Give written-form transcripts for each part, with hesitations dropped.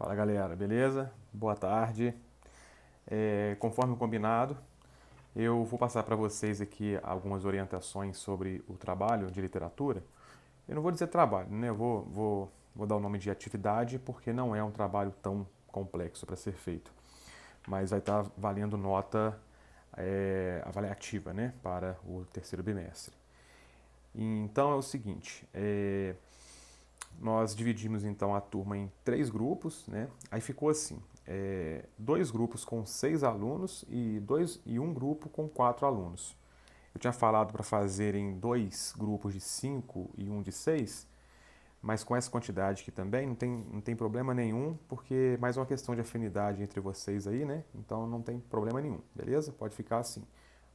Fala galera, beleza? Boa tarde. Conforme combinado, eu vou passar para vocês aqui algumas orientações sobre o trabalho de literatura. Eu não vou dizer trabalho, né? Eu vou dar o nome de atividade porque não é um trabalho tão complexo para ser feito, mas vai estar valendo nota avaliativa, né? Para o terceiro bimestre. Então é o seguinte, nós dividimos então a turma em três grupos, né? Aí ficou assim, dois grupos com 6 alunos e um grupo com 4 alunos. Eu tinha falado para fazerem dois grupos de 5 e um de 6, mas com essa quantidade aqui também não tem problema nenhum, porque é mais uma questão de afinidade entre vocês aí, né? Então não tem problema nenhum, beleza? Pode ficar assim,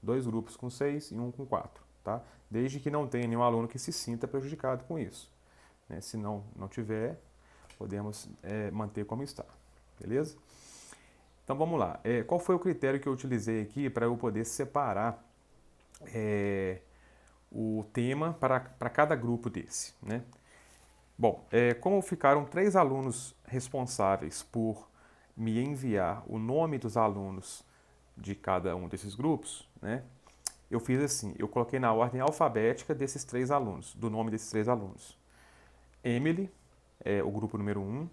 dois grupos com 6 e um com 4, tá? Desde que não tenha nenhum aluno que se sinta prejudicado com isso, né? Se não tiver, podemos manter como está, beleza? Então vamos lá. Qual foi o critério que eu utilizei aqui para eu poder separar o tema para cada grupo desse, né? Bom, como ficaram 3 alunos responsáveis por me enviar o nome dos alunos de cada um desses grupos, né? Eu fiz assim, eu coloquei na ordem alfabética desses 3 alunos, do nome desses 3 alunos. Emily, o grupo número 1,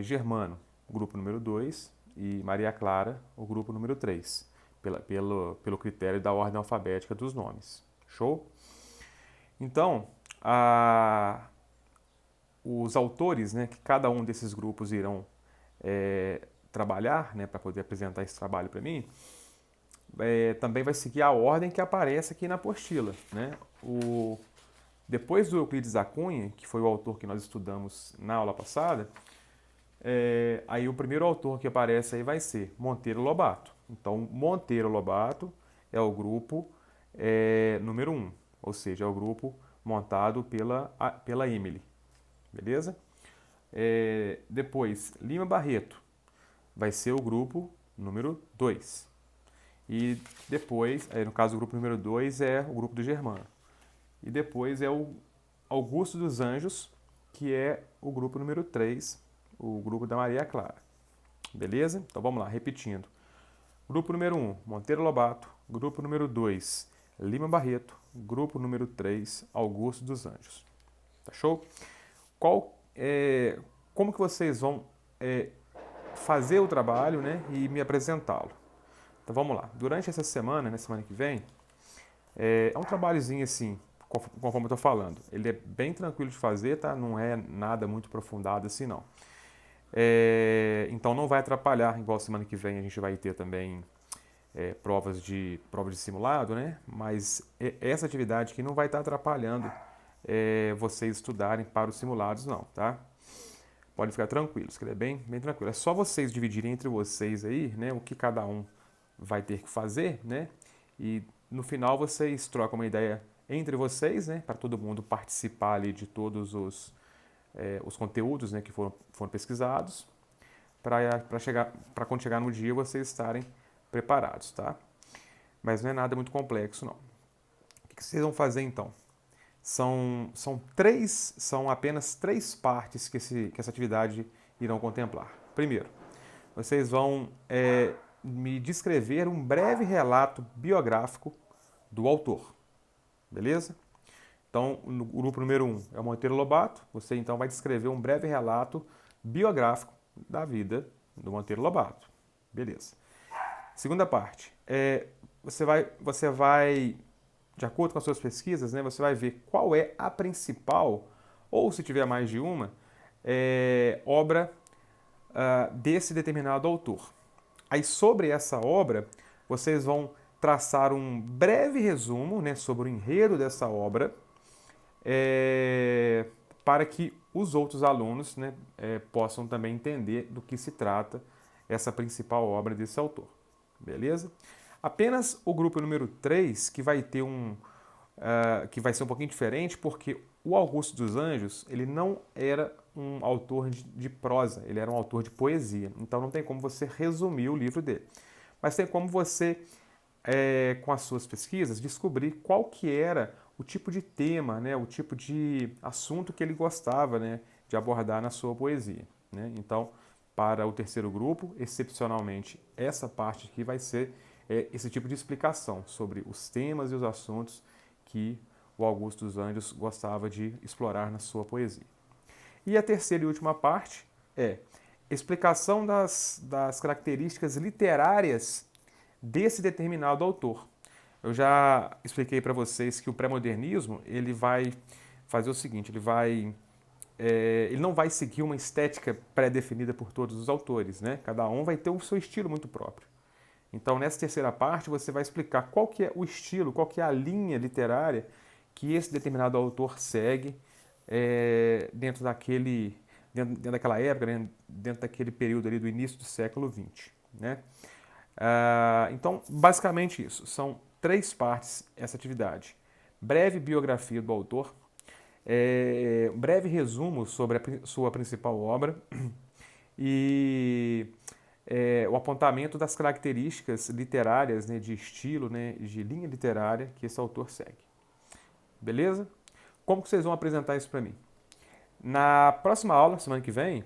Germano, o grupo número 2 e Maria Clara, o grupo número 3, pelo critério da ordem alfabética dos nomes. Show? Então, os autores, né, que cada um desses grupos irão trabalhar, né, para poder apresentar esse trabalho para mim, também vai seguir a ordem que aparece aqui na apostila, né? Depois do Euclides da Cunha, que foi o autor que nós estudamos na aula passada, aí o primeiro autor que aparece aí vai ser Monteiro Lobato. Então, Monteiro Lobato é o grupo número 1, ou seja, é o grupo montado pela Emily, beleza? Depois, Lima Barreto vai ser o grupo número 2. E depois, no caso, o grupo número 2 é o grupo do Germano. E depois é o Augusto dos Anjos, que é o grupo número 3, o grupo da Maria Clara. Beleza? Então vamos lá, repetindo. Grupo número 1, Monteiro Lobato. Grupo número 2, Lima Barreto. Grupo número 3, Augusto dos Anjos. Tá show? Como que vocês vão fazer o trabalho, né, e me apresentá-lo? Então vamos lá. Durante essa semana, na semana que vem, é um trabalhozinho assim, conforme eu estou falando. Ele é bem tranquilo de fazer, tá? Não é nada muito aprofundado assim, não. Então não vai atrapalhar, igual semana que vem a gente vai ter também provas de simulado, né? Mas essa atividade aqui não vai estar atrapalhando vocês estudarem para os simulados, não, tá? Pode ficar tranquilos, que ele é bem tranquilo. É só vocês dividirem entre vocês aí, né, o que cada um vai ter que fazer, né? E no final vocês trocam uma ideia entre vocês, né, para todo mundo participar ali de todos os conteúdos, né, que foram pesquisados, para quando chegar no dia vocês estarem preparados, tá? Mas não é nada muito complexo, não. O que vocês vão fazer então? São apenas 3 partes que essa atividade irão contemplar. Primeiro, vocês vão me descrever um breve relato biográfico do autor, beleza? Então, no grupo número 1 é o Monteiro Lobato. Você então vai descrever um breve relato biográfico da vida do Monteiro Lobato, beleza? Segunda parte, você vai, de acordo com as suas pesquisas, né, você vai ver qual é a principal, ou se tiver mais de uma, obra desse determinado autor. Aí sobre essa obra, vocês vão traçar um breve resumo, né, sobre o enredo dessa obra, para que os outros alunos, né, possam também entender do que se trata essa principal obra desse autor. Beleza? Apenas o grupo número 3 que vai ter que vai ser um pouquinho diferente, porque o Augusto dos Anjos ele não era um autor de prosa, ele era um autor de poesia. Então não tem como você resumir o livro dele. Mas tem como você, com as suas pesquisas, descobrir qual que era o tipo de tema, né, o tipo de assunto que ele gostava, né, de abordar na sua poesia. né? Então, para o terceiro grupo, excepcionalmente, essa parte aqui vai ser esse tipo de explicação sobre os temas e os assuntos que o Augusto dos Anjos gostava de explorar na sua poesia. E a terceira e última parte é explicação das características literárias desse determinado autor. Eu já expliquei para vocês que o pré-modernismo ele vai fazer o seguinte, ele não vai seguir uma estética pré-definida por todos os autores, né? Cada um vai ter o seu estilo muito próprio. Então, nessa terceira parte, você vai explicar qual que é o estilo, qual que é a linha literária que esse determinado autor segue dentro daquela época, né? Dentro daquele período ali do início do século XX, né? Então, basicamente isso. São 3 partes essa atividade. Breve biografia do autor, um breve resumo sobre a sua principal obra e o apontamento das características literárias, né, de estilo, né, de linha literária que esse autor segue. Beleza? Como que vocês vão apresentar isso para mim? Na próxima aula, semana que vem,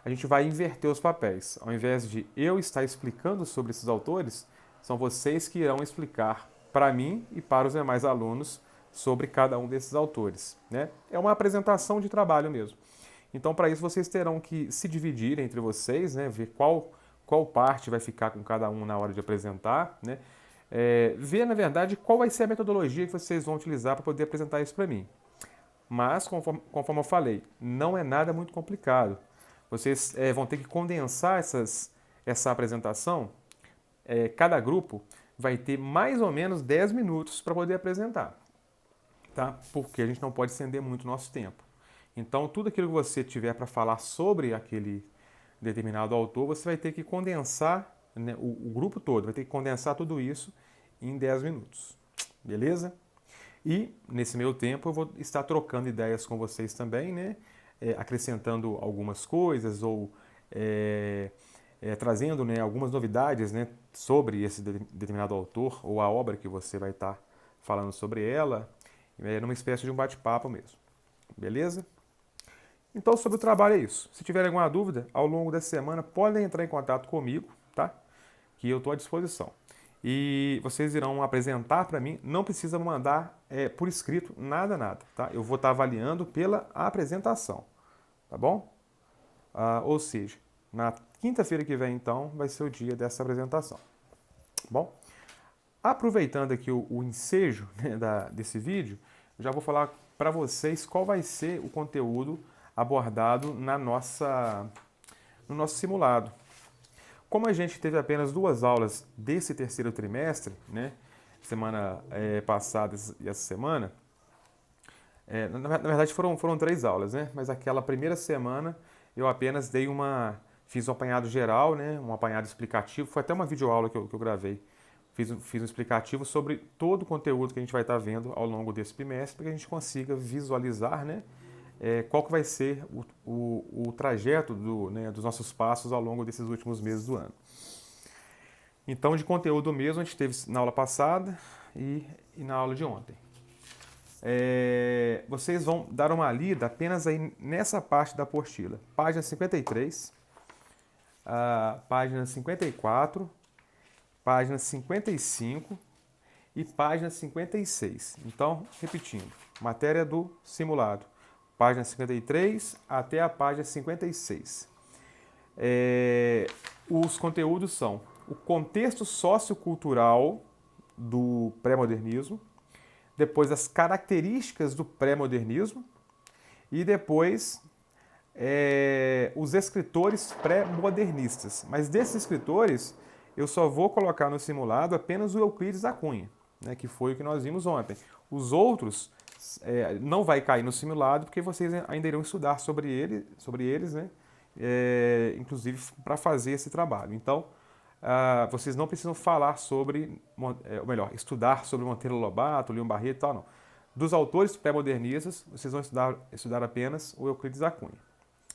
a gente vai inverter os papéis. Ao invés de eu estar explicando sobre esses autores, são vocês que irão explicar para mim e para os demais alunos sobre cada um desses autores, né? É uma apresentação de trabalho mesmo. Então, para isso, vocês terão que se dividir entre vocês, né? Ver qual parte vai ficar com cada um na hora de apresentar, né? Ver, na verdade, qual vai ser a metodologia que vocês vão utilizar para poder apresentar isso para mim. Mas, conforme eu falei, não é nada muito complicado. Vocês vão ter que condensar essa apresentação. Cada grupo vai ter mais ou menos 10 minutos para poder apresentar, tá? Porque a gente não pode estender muito o nosso tempo. Então, tudo aquilo que você tiver para falar sobre aquele determinado autor, você vai ter que condensar, né, o grupo todo, vai ter que condensar tudo isso em 10 minutos. Beleza? E, nesse meio tempo, eu vou estar trocando ideias com vocês também, né? Acrescentando algumas coisas ou trazendo, né, algumas novidades, né, sobre esse determinado autor ou a obra que você vai estar falando sobre ela, numa espécie de um bate-papo mesmo. Beleza? Então, sobre o trabalho é isso. Se tiverem alguma dúvida, ao longo dessa semana, podem entrar em contato comigo, tá? Que eu estou à disposição. E vocês irão apresentar para mim, não precisa mandar por escrito nada, tá? Eu vou estar avaliando pela apresentação, tá bom? Ou seja, na quinta-feira que vem, então, vai ser o dia dessa apresentação, tá bom? Aproveitando aqui o ensejo, né, desse vídeo, eu já vou falar para vocês qual vai ser o conteúdo abordado no nosso simulado. Como a gente teve apenas 2 aulas desse terceiro trimestre, né, semana passada e essa semana, na verdade foram 3 aulas, né, mas aquela primeira semana eu apenas fiz um apanhado geral, né, um apanhado explicativo, foi até uma videoaula que eu gravei. Fiz um explicativo sobre todo o conteúdo que a gente vai estar vendo ao longo desse bimestre, para que a gente consiga visualizar, né, qual que vai ser o trajeto dos nossos passos ao longo desses últimos meses do ano. Então, de conteúdo mesmo, a gente teve na aula passada e na aula de ontem. Vocês vão dar uma lida apenas aí nessa parte da apostila. Página 53, página 54, página 55 e página 56. Então, repetindo, matéria do simulado. Página 53 até a página 56. Os conteúdos são o contexto sociocultural do pré-modernismo, depois as características do pré-modernismo e depois os escritores pré-modernistas. Mas desses escritores, eu só vou colocar no simulado apenas o Euclides da Cunha, né, que foi o que nós vimos ontem. Os outros não vai cair no simulado, porque vocês ainda irão estudar sobre eles, né? Inclusive para fazer esse trabalho. Então, vocês não precisam falar sobre, ou melhor, estudar sobre Monteiro Lobato, Leão Barreto e tal, não. Dos autores pré-modernistas, vocês vão estudar apenas o Euclides da Cunha.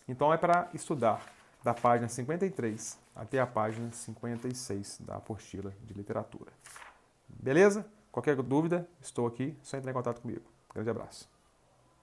Então, é para estudar da página 53 até a página 56 da apostila de literatura. Beleza? Qualquer dúvida, estou aqui, só entrar em contato comigo. Grande abraço.